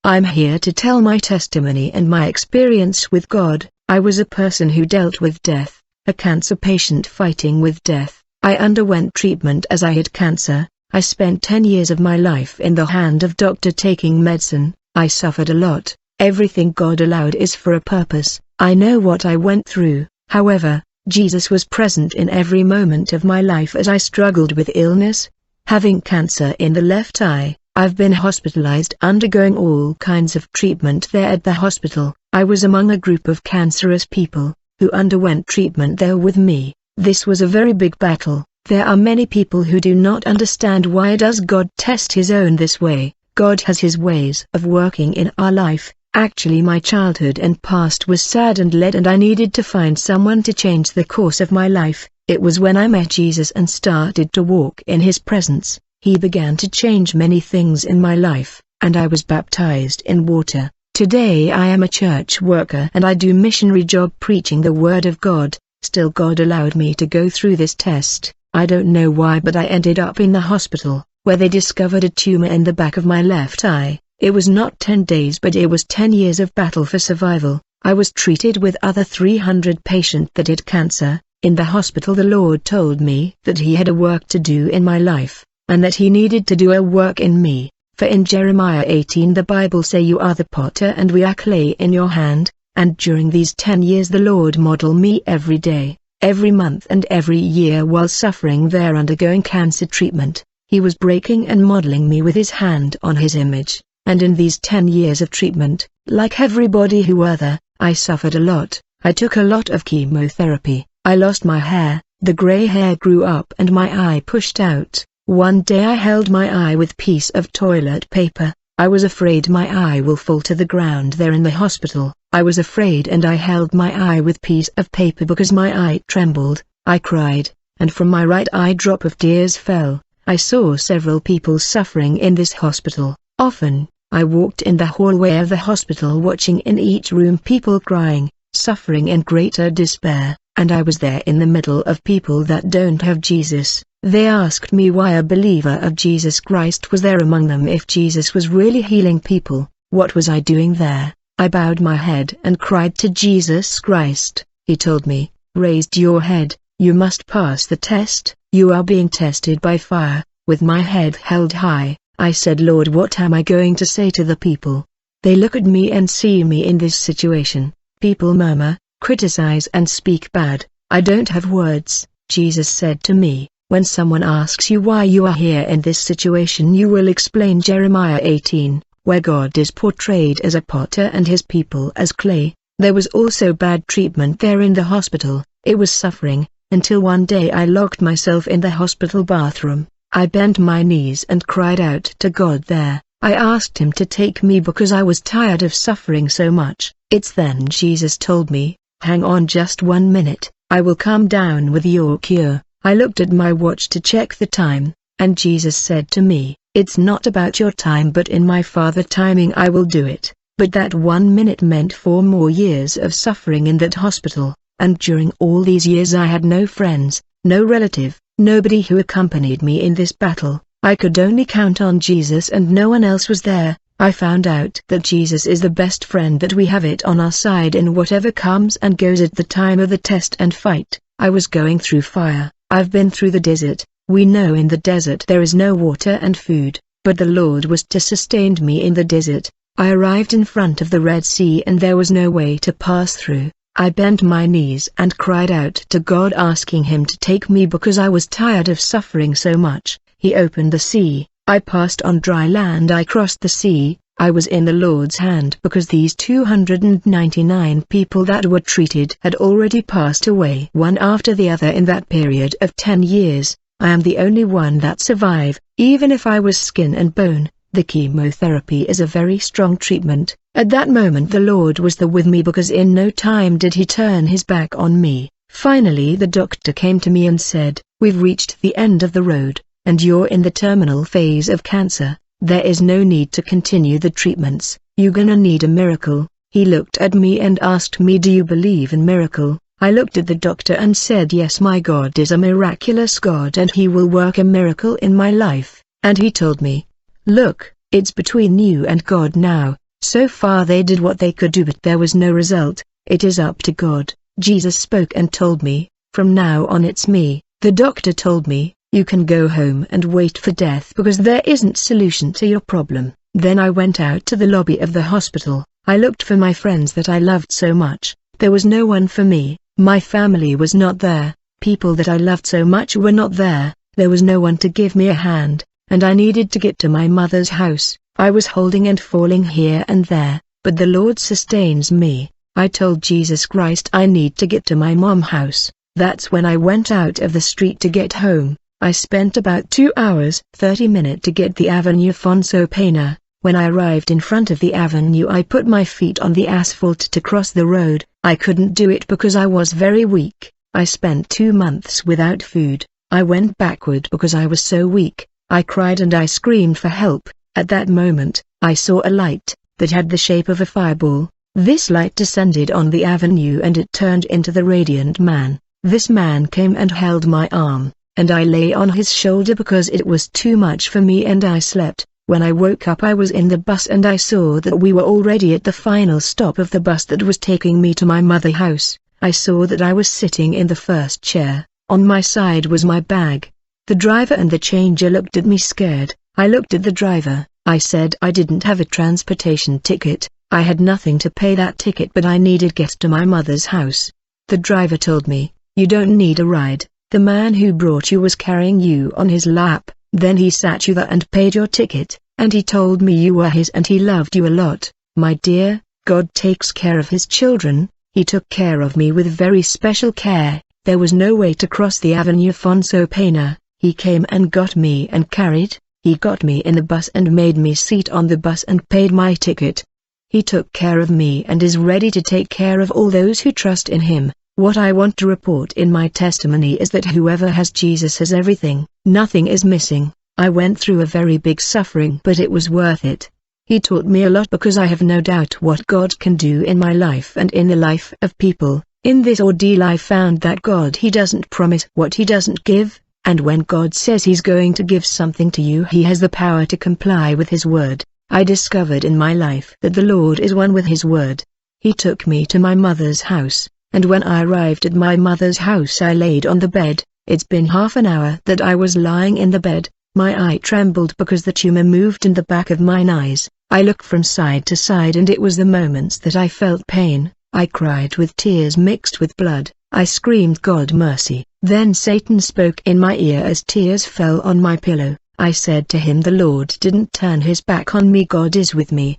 I'm here to tell my testimony and my experience with God. I was a person who dealt with death, a cancer patient fighting with death. I underwent treatment as I had cancer. I spent 10 years of my life in the hand of doctor taking medicine. I suffered a lot. Everything God allowed is for a purpose. I know what I went through. However, Jesus was present in every moment of my life as I struggled with illness. Having cancer in the left eye, I've been hospitalized undergoing all kinds of treatment there at the hospital. I was among a group of cancerous people, who underwent treatment there with me. This was a very big battle. There are many people who do not understand why does God test his own this way. God has his ways of working in our life. Actually my childhood and past was sad and lead and I needed to find someone to change the course of my life. It was when I met Jesus and started to walk in his presence. He began to change many things in my life, and I was baptized in water. Today I am a church worker and I do missionary job preaching the word of God. Still God allowed me to go through this test. I don't know why but I ended up in the hospital, where they discovered a tumor in the back of my left eye. It was not 10 days but it was 10 years of battle for survival. I was treated with other 300 patients that had cancer. In the hospital the Lord told me that he had a work to do in my life, and that he needed to do a work in me. For in Jeremiah 18 the Bible say you are the potter and we are clay in your hand. And during these 10 years the Lord modeled me every day, every month and every year while suffering there undergoing cancer treatment. He was breaking and modeling me with his hand on his image. And in these 10 years of treatment, like everybody who were there, I suffered a lot. I took a lot of chemotherapy. I lost my hair, the gray hair grew up and my eye pushed out. One day I held my eye with piece of toilet paper. I was afraid my eye will fall to the ground there in the hospital. I was afraid and I held my eye with piece of paper because my eye trembled. I cried, and from my right eye drop of tears fell. I saw several people suffering in this hospital. Often, I walked in the hallway of the hospital watching in each room people crying, suffering in greater despair, and I was there in the middle of people that don't have Jesus. They asked me why a believer of Jesus Christ was there among them if Jesus was really healing people. What was I doing there? I bowed my head and cried to Jesus Christ. He told me, raised your head, you must pass the test, you are being tested by fire. With my head held high, I said, Lord, what am I going to say to the people? They look at me and see me in this situation. People murmur, criticize and speak bad. I don't have words. Jesus said to me, when someone asks you why you are here in this situation you will explain Jeremiah 18, where God is portrayed as a potter and his people as clay. There was also bad treatment there in the hospital. It was suffering, until one day I locked myself in the hospital bathroom. I bent my knees and cried out to God there. I asked him to take me because I was tired of suffering so much. It's then Jesus told me, hang on just 1 minute, I will come down with your cure. I looked at my watch to check the time, and Jesus said to me, it's not about your time but in my Father timing I will do it. But that 1 minute meant 4 more years of suffering in that hospital, and during all these years I had no friends, no relative, nobody who accompanied me in this battle. I could only count on Jesus and no one else was there. I found out that Jesus is the best friend that we have it on our side in whatever comes and goes at the time of the test and fight. I was going through fire. I've been through the desert. We know in the desert there is no water and food, but the Lord was to sustain me in the desert. I arrived in front of the Red Sea and there was no way to pass through. I bent my knees and cried out to God asking him to take me because I was tired of suffering so much. He opened the sea. I passed on dry land. I crossed the sea. I was in the Lord's hand because these 299 people that were treated had already passed away one after the other in that period of 10 years. I am the only one that survived. Even if I was skin and bone, the chemotherapy is a very strong treatment. At that moment the Lord was there with me because in no time did he turn his back on me. Finally the doctor came to me and said, we've reached the end of the road, and you're in the terminal phase of cancer. There is no need to continue the treatments. You're gonna need a miracle. He looked at me and asked me, do you believe in miracle? I looked at the doctor and said, yes, my God is a miraculous God and he will work a miracle in my life. And he told me, look, it's between you and God now. So far they did what they could do, but there was no result. It is up to God. Jesus spoke and told me, from now on it's me. The doctor told me, you can go home and wait for death because there isn't solution to your problem. Then I went out to the lobby of the hospital. I looked for my friends that I loved so much. There was no one for me. My family was not there. People that I loved so much were not there. There was no one to give me a hand, and I needed to get to my mother's house. I was holding and falling here and there, but the Lord sustains me. I told Jesus Christ I need to get to my mom's house. That's when I went out of the street to get home. I spent about 2 hours 30 minutes to get the Avenue Afonso Pena. When I arrived in front of the avenue, I put my feet on the asphalt to cross the road. I couldn't do it because I was very weak. I spent 2 months without food. I went backward because I was so weak. I cried and I screamed for help. At that moment, I saw a light that had the shape of a fireball. This light descended on the avenue and it turned into the radiant man. This man came and held my arm, and I lay on his shoulder because it was too much for me and I slept. When I woke up I was in the bus and I saw that we were already at the final stop of the bus that was taking me to my mother's house. I saw that I was sitting in the first chair. On my side was my bag. The driver and the changer looked at me scared. I looked at the driver. I said I didn't have a transportation ticket. I had nothing to pay that ticket, but I needed to get to my mother's house. The driver told me, "You don't need a ride. The man who brought you was carrying you on his lap. Then he sat you there and paid your ticket, and he told me you were his and he loved you a lot." My dear, God takes care of his children. He took care of me with very special care. There was no way to cross the Avenue Afonso Pena. He came and got me and carried. He got me in the bus and made me sit on the bus and paid my ticket. He took care of me and is ready to take care of all those who trust in him. What I want to report in my testimony is that whoever has Jesus has everything. Nothing is missing. I went through a very big suffering, but it was worth it. He taught me a lot because I have no doubt what God can do in my life and in the life of people. In this ordeal I found that God, He doesn't promise what He doesn't give, and when God says He's going to give something to you, He has the power to comply with His word. I discovered in my life that the Lord is one with His word. He took me to my mother's house, and when I arrived at my mother's house I laid on the bed. It's been half an hour that I was lying in the bed. My eye trembled because the tumor moved in the back of mine eyes. I looked from side to side and it was the moments that I felt pain. I cried with tears mixed with blood. I screamed, "God mercy." Then Satan spoke in my ear as tears fell on my pillow. I said to him, "The Lord didn't turn His back on me. God is with me."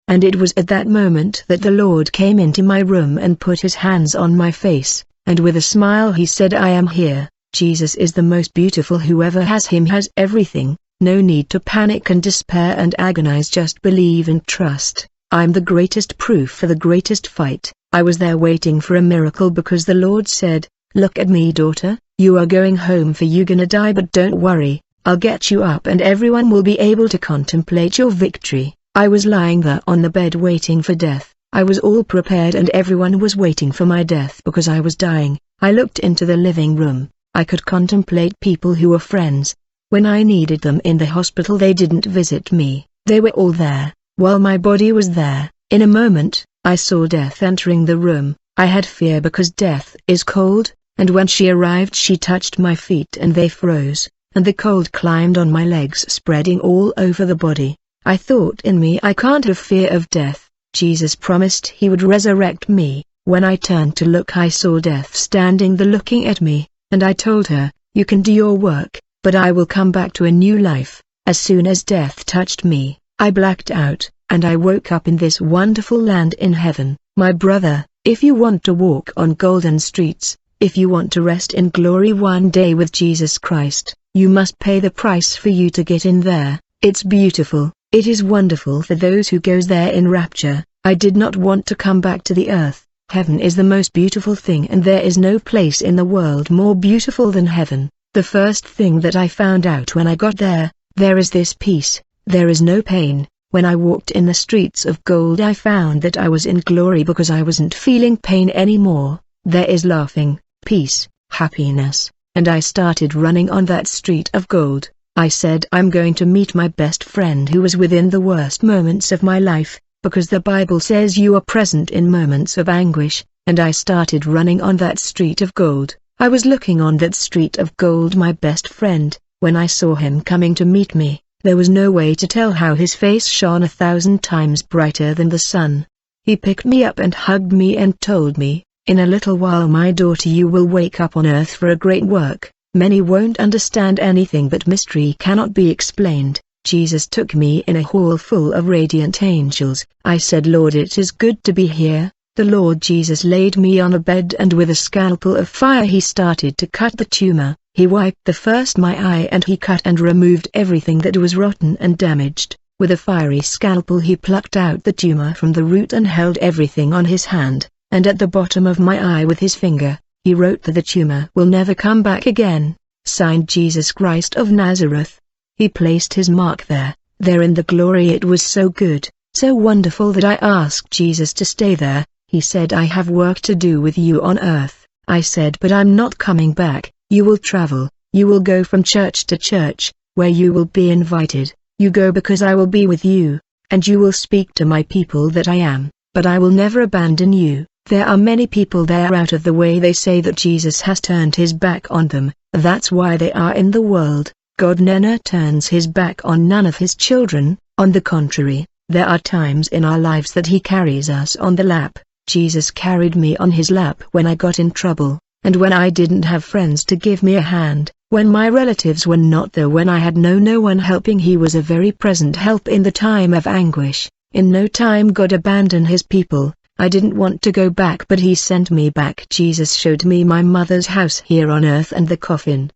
And it was at that moment that the Lord came into my room and put His hands on my face, and with a smile He said, "I am here." Jesus is the most beautiful. Whoever has Him has everything. No need to panic and despair and agonize, just believe and trust. I'm the greatest proof for the greatest fight. I was there waiting for a miracle because the Lord said, "Look at me, daughter, you are going home for you gonna die, but don't worry, I'll get you up and everyone will be able to contemplate your victory." I was lying there on the bed waiting for death. I was all prepared and everyone was waiting for my death because I was dying. I looked into the living room. I could contemplate people who were friends. When I needed them in the hospital they didn't visit me. They were all there, while my body was there. In a moment, I saw death entering the room. I had fear because death is cold, and when she arrived she touched my feet and they froze, and the cold climbed on my legs spreading all over the body. I thought in me, I can't have fear of death. Jesus promised He would resurrect me. When I turned to look I saw death standing there looking at me, and I told her, "You can do your work, but I will come back to a new life." As soon as death touched me, I blacked out, and I woke up in this wonderful land in heaven. My brother, if you want to walk on golden streets, if you want to rest in glory one day with Jesus Christ, you must pay the price for you to get in there. It's beautiful. It is wonderful for those who goes there in rapture. I did not want to come back to the earth. Heaven is the most beautiful thing and there is no place in the world more beautiful than heaven. The first thing that I found out when I got there, there is this peace, there is no pain. When I walked in the streets of gold I found that I was in glory because I wasn't feeling pain anymore. There is laughing, peace, happiness, and I started running on that street of gold. I said I'm going to meet my best friend who was within the worst moments of my life. because the Bible says you are present in moments of anguish, and I started running on that street of gold. I was looking on that street of gold, my best friend, when I saw him coming to meet me. There was no way to tell how his face shone 1,000 times brighter than the sun. He picked me up and hugged me and told me, "In a little while, my daughter, you will wake up on earth for a great work. Many won't understand anything, but mystery cannot be explained." Jesus took me in a hall full of radiant angels. I said, "Lord, it is good to be here." The Lord Jesus laid me on a bed, and with a scalpel of fire he started to cut the tumor. He wiped my eye, and he cut and removed everything that was rotten and damaged. With a fiery scalpel he plucked out the tumor from the root and held everything on his hand, and at the bottom of my eye with his finger, he wrote that the tumor will never come back again. Signed, Jesus Christ of Nazareth. He placed his mark there in the glory. It was so good, so wonderful that I asked Jesus to stay there. He said, "I have work to do with you on earth." I said, "But I'm not coming back." "You will travel, you will go from church to church, where you will be invited. You go because I will be with you, and you will speak to my people that I am, but I will never abandon you." There are many people there out of the way. They say that Jesus has turned his back on them. That's why they are in the world. God never turns his back on none of his children. On the contrary, there are times in our lives that he carries us on the lap. Jesus carried me on his lap when I got in trouble, and when I didn't have friends to give me a hand, when my relatives were not there, when I had no one helping. He was a very present help in the time of anguish. In no time God abandoned his people. I didn't want to go back, but he sent me back. Jesus showed me my mother's house here on earth and the coffin.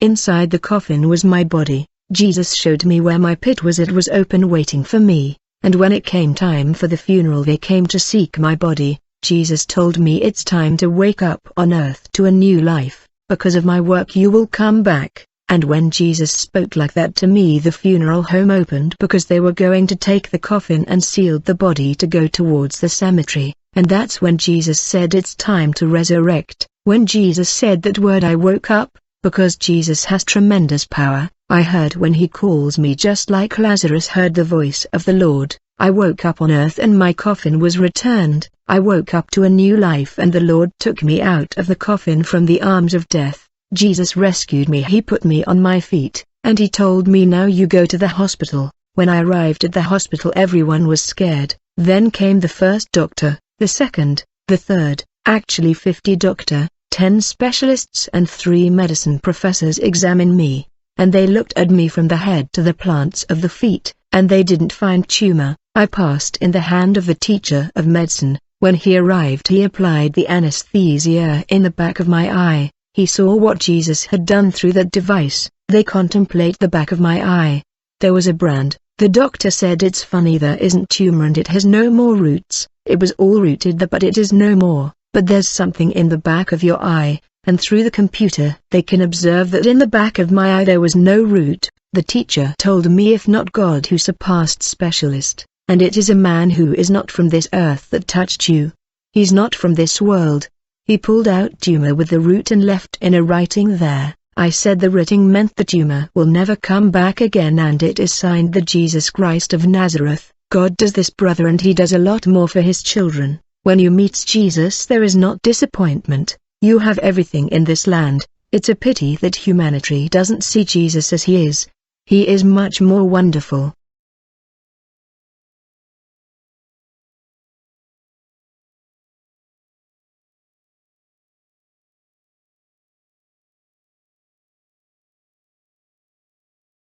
Inside the coffin was my body. Jesus showed me where my pit was. It was open waiting for me, and when it came time for the funeral they came to seek my body. Jesus told me, "It's time to wake up on earth to a new life. Because of my work you will come back." And when Jesus spoke like that to me, the funeral home opened, because they were going to take the coffin and sealed the body to go towards the cemetery. And that's when Jesus said, "It's time to resurrect." When Jesus said that word, I woke up, because Jesus has tremendous power. I heard when he calls me, just like Lazarus heard the voice of the Lord. I woke up on earth and my coffin was returned. I woke up to a new life, and the Lord took me out of the coffin from the arms of death. Jesus rescued me. He put me on my feet, and he told me, "Now you go to the hospital." When I arrived at the hospital everyone was scared. Then came the first doctor, the second, the third, actually 50 doctor, 10 specialists and 3 medicine professors examined me, and they looked at me from the head to the plants of the feet, and they didn't find tumor. I passed in the hand of the teacher of medicine. When he arrived he applied the anesthesia in the back of my eye. He saw what Jesus had done through that device. They contemplate the back of my eye. There was a brand. The doctor said, "It's funny, there isn't tumor and it has no more roots. It was all rooted there, but it is no more. But there's something in the back of your eye," and through the computer they can observe that in the back of my eye there was no root. The teacher told me, "If not God who surpassed specialist, and it is a man who is not from this earth that touched you. He's not from this world." He pulled out tumor with the root and left in a writing there. I said the writing meant the tumor will never come back again, and it is signed the Jesus Christ of Nazareth. God does this, brother, and he does a lot more for his children. When you meet Jesus there is not disappointment. You have everything in this land. It's a pity that humanity doesn't see Jesus as he is. He is much more wonderful.